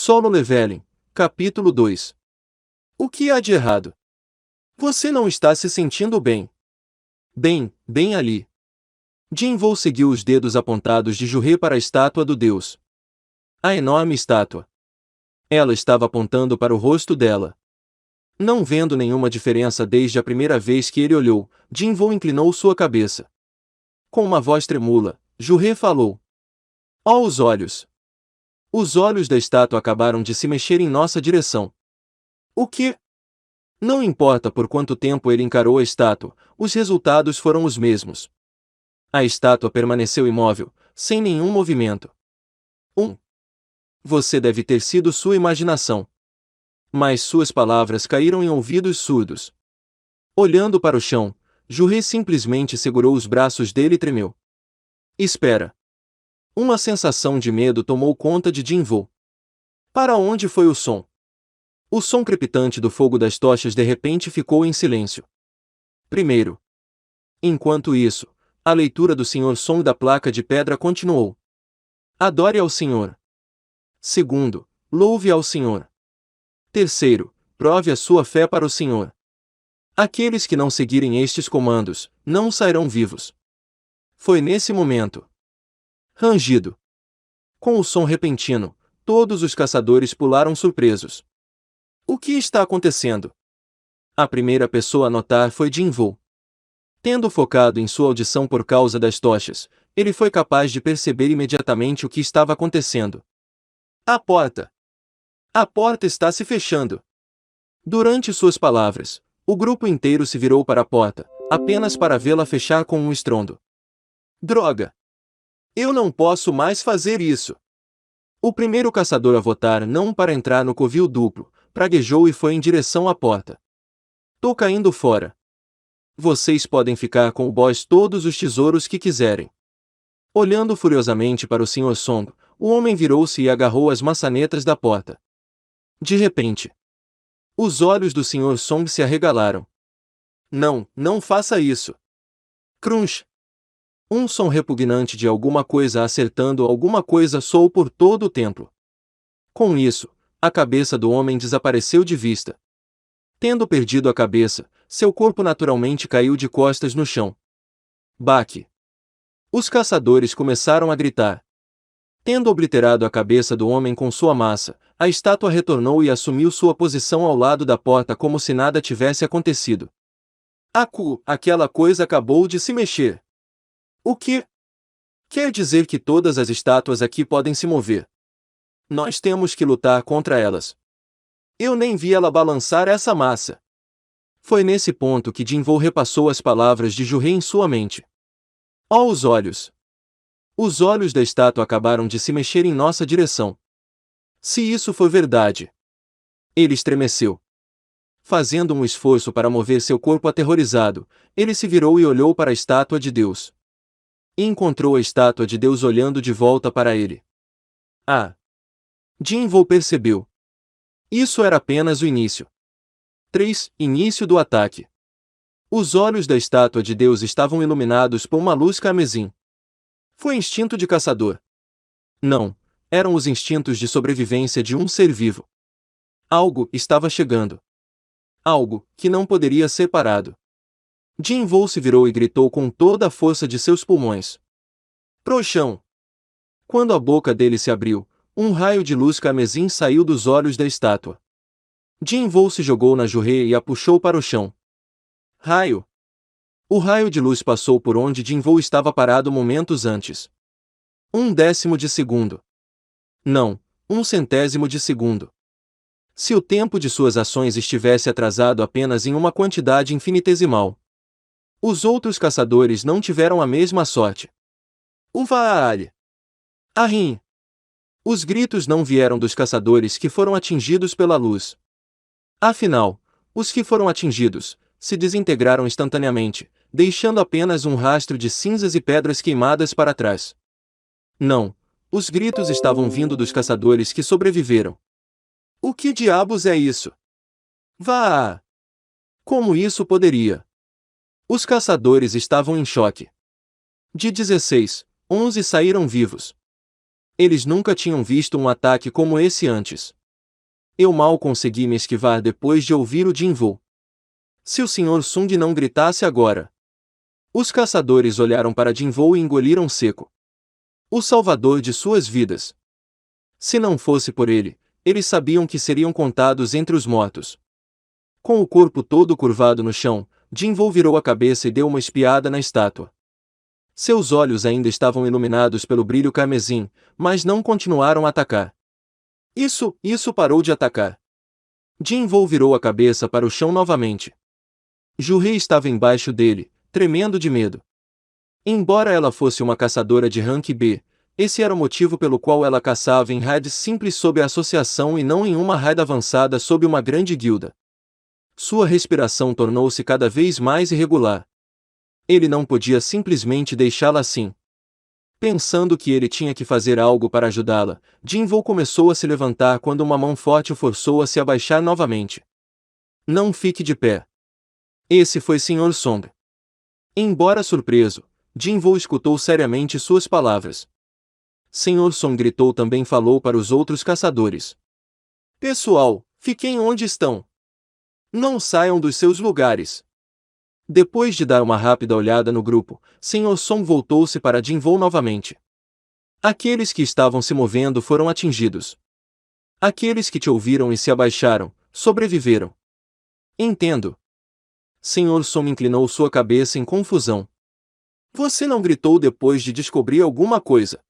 Solo Leveling, capítulo 2. O que há de errado? Você não está se sentindo bem. Bem ali. Jinvou seguiu os dedos apontados de Jurê para a estátua do deus. A enorme estátua. Ela estava apontando para o rosto dela. Não vendo nenhuma diferença desde a primeira vez que ele olhou, Jinvou inclinou sua cabeça. Com uma voz tremula, Jurê falou. Ó os olhos! Os olhos da estátua acabaram de se mexer em nossa direção. O que? Não importa por quanto tempo ele encarou a estátua, os resultados foram os mesmos. A estátua permaneceu imóvel, sem nenhum movimento. Você deve ter sido sua imaginação. Mas suas palavras caíram em ouvidos surdos. Olhando para o chão, Jurê simplesmente segurou os braços dele e tremeu. Espera. Uma sensação de medo tomou conta de Jinvou. Para onde foi o som? O som crepitante do fogo das tochas de repente ficou em silêncio. Primeiro. Enquanto isso, a leitura do Sr. Song da placa de pedra continuou. Adore ao Senhor. Segundo, louve ao Senhor. Terceiro, prove a sua fé para o Senhor. Aqueles que não seguirem estes comandos, não sairão vivos. Foi nesse momento. Rangido. Com o som repentino, todos os caçadores pularam surpresos. O que está acontecendo? A primeira pessoa a notar foi Jinvou. Tendo focado em sua audição por causa das tochas, ele foi capaz de perceber imediatamente o que estava acontecendo. A porta! A porta está se fechando! Durante suas palavras, o grupo inteiro se virou para a porta, apenas para vê-la fechar com um estrondo. Droga! Eu não posso mais fazer isso! O primeiro caçador a votar não para entrar no covil duplo, praguejou e foi em direção à porta. Tô caindo fora. Vocês podem ficar com o boss todos os tesouros que quiserem. Olhando furiosamente para o Sr. Song, o homem virou-se e agarrou as maçanetas da porta. De repente, os olhos do Sr. Song se arregalaram. Não faça isso. Crunch! Um som repugnante de alguma coisa acertando alguma coisa soou por todo o templo. Com isso, a cabeça do homem desapareceu de vista. Tendo perdido a cabeça, seu corpo naturalmente caiu de costas no chão. Baque! Os caçadores começaram a gritar. Tendo obliterado a cabeça do homem com sua massa, a estátua retornou e assumiu sua posição ao lado da porta como se nada tivesse acontecido. Aquela coisa acabou de se mexer. O que? Quer dizer que todas as estátuas aqui podem se mover. Nós temos que lutar contra elas. Eu nem vi ela balançar essa massa. Foi nesse ponto que Jinvou repassou as palavras de Jurê em sua mente. Ó os olhos! Os olhos da estátua acabaram de se mexer em nossa direção. Se isso for verdade. Ele estremeceu. Fazendo um esforço para mover seu corpo aterrorizado, ele se virou e olhou para a estátua de Deus. E encontrou a estátua de Deus olhando de volta para ele. Jinvou percebeu. Isso era apenas o início. 3. Início do ataque. Os olhos da estátua de Deus estavam iluminados por uma luz carmesim. Foi instinto de caçador. Não, eram os instintos de sobrevivência de um ser vivo. Algo estava chegando. Algo que não poderia ser parado. Jinvou se virou e gritou com toda a força de seus pulmões. Pro chão! Quando a boca dele se abriu, um raio de luz carmesim saiu dos olhos da estátua. Jinvou se jogou na Jurê e a puxou para o chão. Raio! O raio de luz passou por onde Jinvou estava parado momentos antes. 1/10 de segundo. Não, 1/100 de segundo. Se o tempo de suas ações estivesse atrasado apenas em uma quantidade infinitesimal. Os outros caçadores não tiveram a mesma sorte. Uvaale! Arrim! Os gritos não vieram dos caçadores que foram atingidos pela luz. Afinal, os que foram atingidos se desintegraram instantaneamente, deixando apenas um rastro de cinzas e pedras queimadas para trás. Não, os gritos estavam vindo dos caçadores que sobreviveram. O que diabos é isso? Vá! Como isso poderia? Os caçadores estavam em choque. De 16, 11 saíram vivos. Eles nunca tinham visto um ataque como esse antes. Eu mal consegui me esquivar depois de ouvir o Jinvoo. Se o Sr. Sung não gritasse agora. Os caçadores olharam para Jinvoo e engoliram seco. O salvador de suas vidas. Se não fosse por ele, eles sabiam que seriam contados entre os mortos. Com o corpo todo curvado no chão, Jinvoo virou a cabeça e deu uma espiada na estátua. Seus olhos ainda estavam iluminados pelo brilho carmesim, mas não continuaram a atacar. Isso parou de atacar. Jinvoo virou a cabeça para o chão novamente. Ju-hee estava embaixo dele, tremendo de medo. Embora ela fosse uma caçadora de rank B, esse era o motivo pelo qual ela caçava em raids simples sob a associação e não em uma raid avançada sob uma grande guilda. Sua respiração tornou-se cada vez mais irregular. Ele não podia simplesmente deixá-la assim. Pensando que ele tinha que fazer algo para ajudá-la, Jinvoo começou a se levantar quando uma mão forte o forçou a se abaixar novamente. Não fique de pé. Esse foi Sr. Song. Embora surpreso, Jinvoo escutou seriamente suas palavras. Sr. Song gritou também falou para os outros caçadores. Pessoal, fiquem onde estão. Não saiam dos seus lugares. Depois de dar uma rápida olhada no grupo, Sr. Song voltou-se para Jinvoo novamente. Aqueles que estavam se movendo foram atingidos. Aqueles que te ouviram e se abaixaram, sobreviveram. Entendo. Sr. Song inclinou sua cabeça em confusão. Você não gritou depois de descobrir alguma coisa.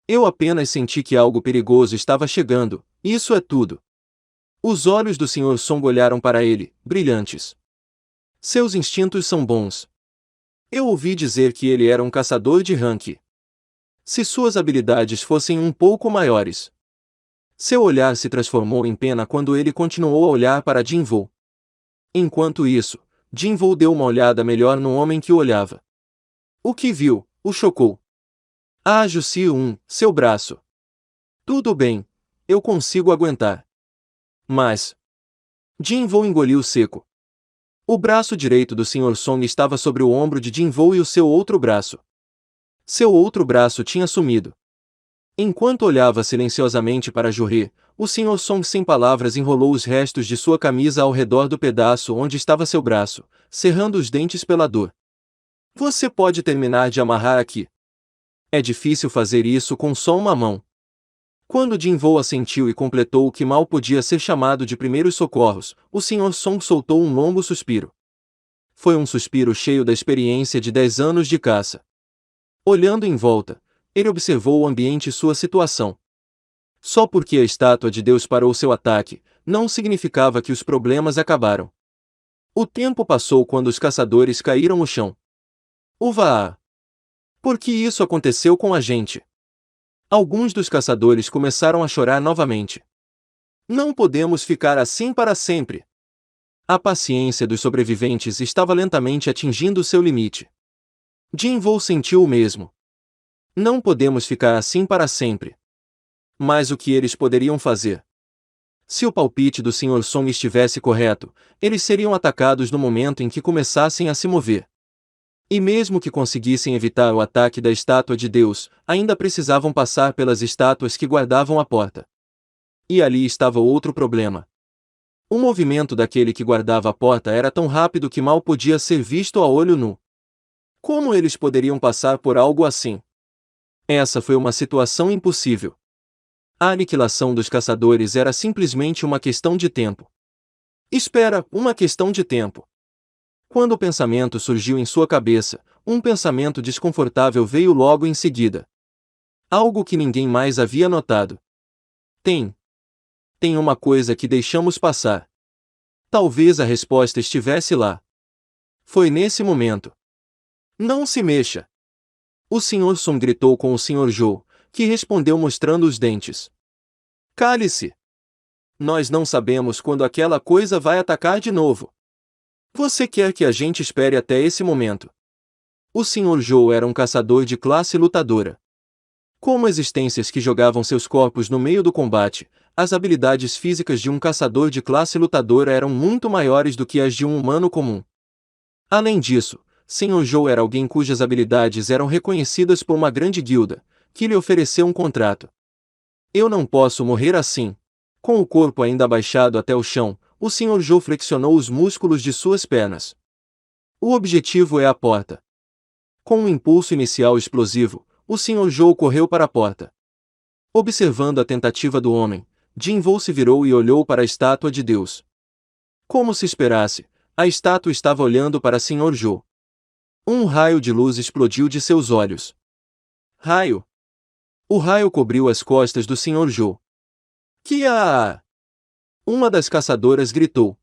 Eu apenas senti que algo perigoso estava chegando, isso é tudo. Os olhos do Sr. Song olharam para ele, brilhantes. Seus instintos são bons. Eu ouvi dizer que ele era um caçador de rank. Se suas habilidades fossem um pouco maiores. Seu olhar se transformou em pena quando ele continuou a olhar para Jinvoo. Enquanto isso, Jinvoo deu uma olhada melhor no homem que o olhava. O que viu, o chocou. Ah, Ju-se-um, seu braço. Tudo bem, eu consigo aguentar. Mas... Jinvoo engoliu seco. O braço direito do Sr. Song estava sobre o ombro de Jinvoo e o seu outro braço. Seu outro braço tinha sumido. Enquanto olhava silenciosamente para Ju-hee, o Sr. Song sem palavras enrolou os restos de sua camisa ao redor do pedaço onde estava seu braço, cerrando os dentes pela dor. Você pode terminar de amarrar aqui. É difícil fazer isso com só uma mão. Quando Jinvoo assentiu e completou o que mal podia ser chamado de primeiros socorros, o Sr. Song soltou um longo suspiro. Foi um suspiro cheio da experiência de 10 anos de caça. Olhando em volta, ele observou o ambiente e sua situação. Só porque a estátua de Deus parou seu ataque, não significava que os problemas acabaram. O tempo passou quando os caçadores caíram no chão. Uva! Por que isso aconteceu com a gente? Alguns dos caçadores começaram a chorar novamente. Não podemos ficar assim para sempre. A paciência dos sobreviventes estava lentamente atingindo seu limite. Jinvoo sentiu o mesmo. Não podemos ficar assim para sempre. Mas o que eles poderiam fazer? Se o palpite do Sr. Song estivesse correto, eles seriam atacados no momento em que começassem a se mover. E mesmo que conseguissem evitar o ataque da estátua de Deus, ainda precisavam passar pelas estátuas que guardavam a porta. E ali estava outro problema. O movimento daquele que guardava a porta era tão rápido que mal podia ser visto a olho nu. Como eles poderiam passar por algo assim? Essa foi uma situação impossível. A aniquilação dos caçadores era simplesmente uma questão de tempo. Espera, uma questão de tempo. Quando o pensamento surgiu em sua cabeça, um pensamento desconfortável veio logo em seguida. Algo que ninguém mais havia notado. Tem uma coisa que deixamos passar. Talvez a resposta estivesse lá. Foi nesse momento. Não se mexa! O Sr. Song gritou com o Sr. Zhou, que respondeu mostrando os dentes. Cale-se! Nós não sabemos quando aquela coisa vai atacar de novo. Você quer que a gente espere até esse momento? O Sr. Zhou era um caçador de classe lutadora. Como existências que jogavam seus corpos no meio do combate, as habilidades físicas de um caçador de classe lutadora eram muito maiores do que as de um humano comum. Além disso, Sr. Zhou era alguém cujas habilidades eram reconhecidas por uma grande guilda, que lhe ofereceu um contrato. Eu não posso morrer assim. Com o corpo ainda abaixado até o chão, o Sr. Joe flexionou os músculos de suas pernas. O objetivo é a porta. Com um impulso inicial explosivo, o Sr. Joe correu para a porta. Observando a tentativa do homem, Jin-Woo se virou e olhou para a estátua de Deus. Como se esperasse, a estátua estava olhando para Sr. Joe. Um raio de luz explodiu de seus olhos. Raio! O raio cobriu as costas do Sr. Joe. Kia! Uma das caçadoras gritou.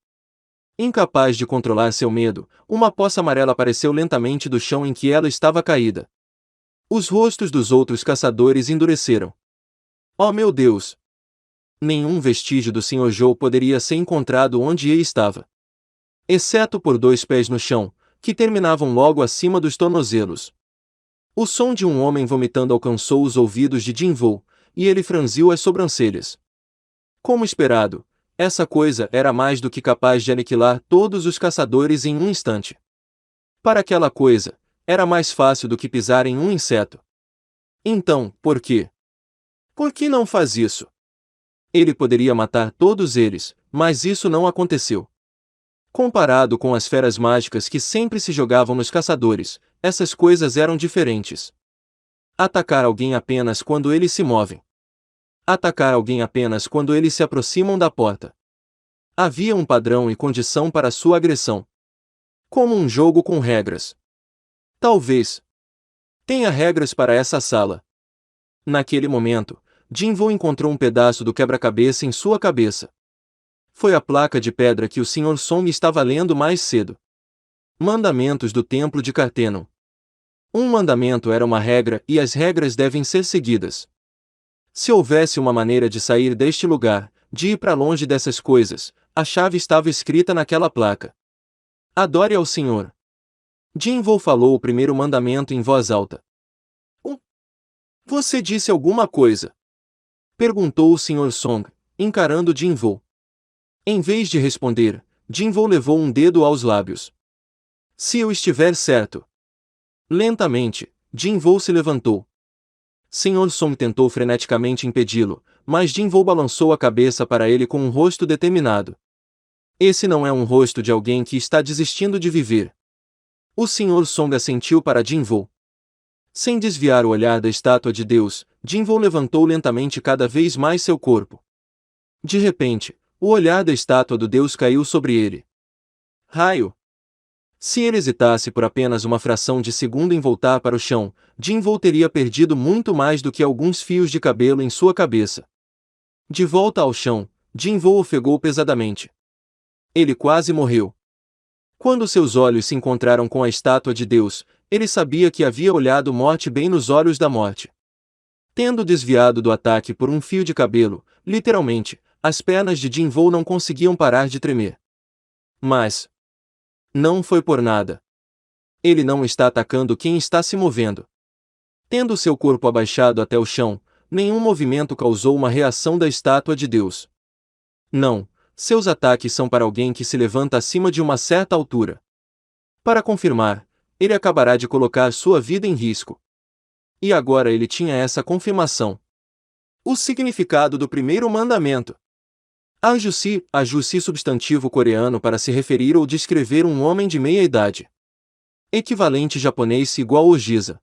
Incapaz de controlar seu medo, uma poça amarela apareceu lentamente do chão em que ela estava caída. Os rostos dos outros caçadores endureceram. Oh meu Deus! Nenhum vestígio do Sr. Joe poderia ser encontrado onde ele estava. Exceto por 2 pés no chão, que terminavam logo acima dos tornozelos. O som de um homem vomitando alcançou os ouvidos de Jin-Woo, e ele franziu as sobrancelhas. Como esperado, essa coisa era mais do que capaz de aniquilar todos os caçadores em um instante. Para aquela coisa, era mais fácil do que pisar em um inseto. Então, por quê? Por que não faz isso? Ele poderia matar todos eles, mas isso não aconteceu. Comparado com as feras mágicas que sempre se jogavam nos caçadores, essas coisas eram diferentes. Atacar alguém apenas quando eles se movem. Atacar alguém apenas quando eles se aproximam da porta. Havia um padrão e condição para sua agressão. Como um jogo com regras. Talvez tenha regras para essa sala. Naquele momento, Jin-Woo encontrou um pedaço do quebra-cabeça em sua cabeça. Foi a placa de pedra que o Sr. Song estava lendo mais cedo. Mandamentos do Templo de Cartenon. Um mandamento era uma regra e as regras devem ser seguidas. Se houvesse uma maneira de sair deste lugar, de ir para longe dessas coisas, a chave estava escrita naquela placa. Adore ao Senhor. Jin-Woo falou o primeiro mandamento em voz alta. Você disse alguma coisa? Perguntou o Sr. Song, encarando Jin-Woo. Em vez de responder, Jin-Woo levou um dedo aos lábios. Se eu estiver certo. Lentamente, Jin-Woo se levantou. Sr. Song tentou freneticamente impedi-lo, mas Jin-Woo balançou a cabeça para ele com um rosto determinado. Esse não é um rosto de alguém que está desistindo de viver. O Sr. Song assentiu para Jin-Woo. Sem desviar o olhar da estátua de Deus, Jin-Woo levantou lentamente cada vez mais seu corpo. De repente, o olhar da estátua do Deus caiu sobre ele. Raio! Se ele hesitasse por apenas uma fração de segundo em voltar para o chão, Jin-Woo teria perdido muito mais do que alguns fios de cabelo em sua cabeça. De volta ao chão, Jin-Woo ofegou pesadamente. Ele quase morreu. Quando seus olhos se encontraram com a estátua de Deus, ele sabia que havia olhado morte bem nos olhos da morte. Tendo desviado do ataque por um fio de cabelo, literalmente, as pernas de Jin-Woo não conseguiam parar de tremer. Mas não foi por nada. Ele não está atacando quem está se movendo. Tendo seu corpo abaixado até o chão, nenhum movimento causou uma reação da estátua de Deus. Não, seus ataques são para alguém que se levanta acima de uma certa altura. Para confirmar, ele acabará de colocar sua vida em risco. E agora ele tinha essa confirmação. O significado do primeiro mandamento. Ajusi substantivo coreano para se referir ou descrever um homem de meia idade. Equivalente japonês igual ojiza.